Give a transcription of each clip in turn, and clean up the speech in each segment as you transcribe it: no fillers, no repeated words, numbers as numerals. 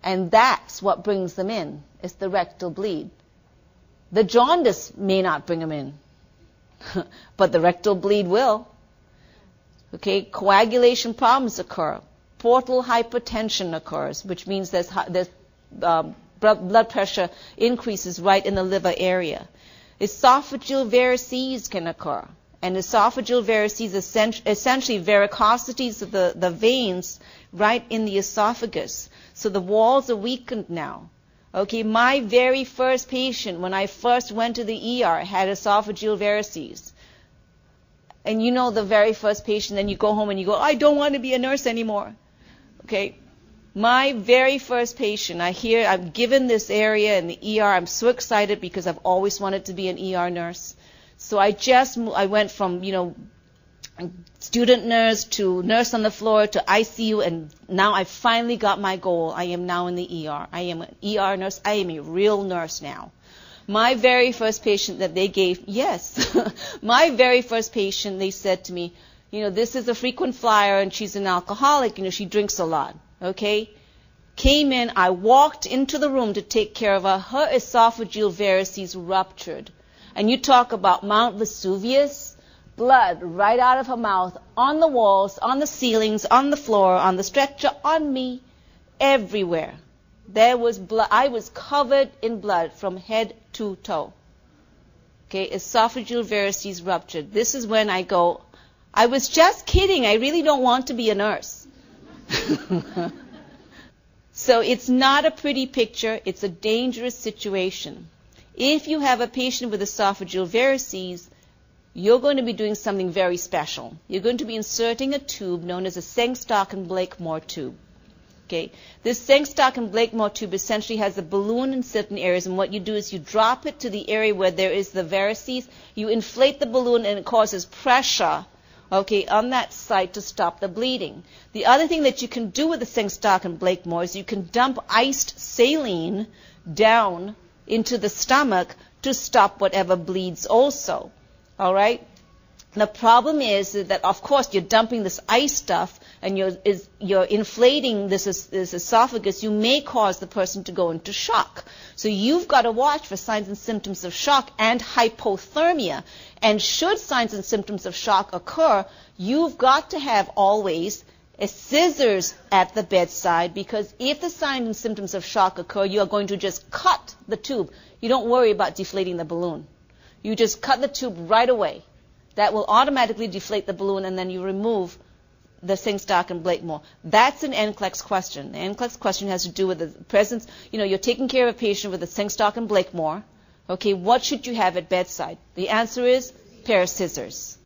And that's what brings them in. It's the rectal bleed. The jaundice may not bring them in, but the rectal bleed will. Okay, coagulation problems occur. Portal hypertension occurs, which means there's blood pressure increases right in the liver area. Esophageal varices can occur. And esophageal varices essentially varicosities of the veins right in the esophagus. So the walls are weakened now. Okay, my very first patient, when I first went to the ER, had esophageal varices. And you know the very first patient, then you go home and you go, I don't want to be a nurse anymore. Okay, my very first patient, I'm given this area in the ER. I'm so excited because I've always wanted to be an ER nurse. So I went from, student nurse to nurse on the floor to ICU, and now I finally got my goal. I am now in the ER. I am an ER nurse. I am a real nurse now. My very first patient that they gave, yes, my very first patient, they said to me, this is a frequent flyer and she's an alcoholic, she drinks a lot, okay? Came in, I walked into the room to take care of her. Her esophageal varices ruptured. And you talk about Mount Vesuvius, blood right out of her mouth, on the walls, on the ceilings, on the floor, on the stretcher, on me, everywhere. There was blood. I was covered in blood from head to toe. Okay, esophageal varices ruptured. This is when I go, I was just kidding. I really don't want to be a nurse. So it's not a pretty picture. It's a dangerous situation. If you have a patient with esophageal varices, you're going to be doing something very special. You're going to be inserting a tube known as a Sengstock and Blakemore tube. Okay, this Sengstock and Blakemore tube essentially has a balloon in certain areas, and what you do is you drop it to the area where there is the varices. You inflate the balloon, and it causes pressure, okay, on that site to stop the bleeding. The other thing that you can do with the Sengstock and Blakemore is you can dump iced saline down into the stomach to stop whatever bleeds also. All right? The problem is that, of course, you're dumping this ice stuff and you're inflating this esophagus. You may cause the person to go into shock. So you've got to watch for signs and symptoms of shock and hypothermia. And should signs and symptoms of shock occur, you've got to have always a scissors at the bedside, because if the signs and symptoms of shock occur, you are going to just cut the tube. You don't worry about deflating the balloon. You just cut the tube right away. That will automatically deflate the balloon, and then you remove the Sengstock and Blakemore. That's an NCLEX question. The NCLEX question has to do with the presence. You're taking care of a patient with a Sengstock and Blakemore. Okay, what should you have at bedside? The answer is pair of scissors.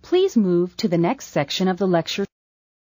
Please move to the next section of the lecture.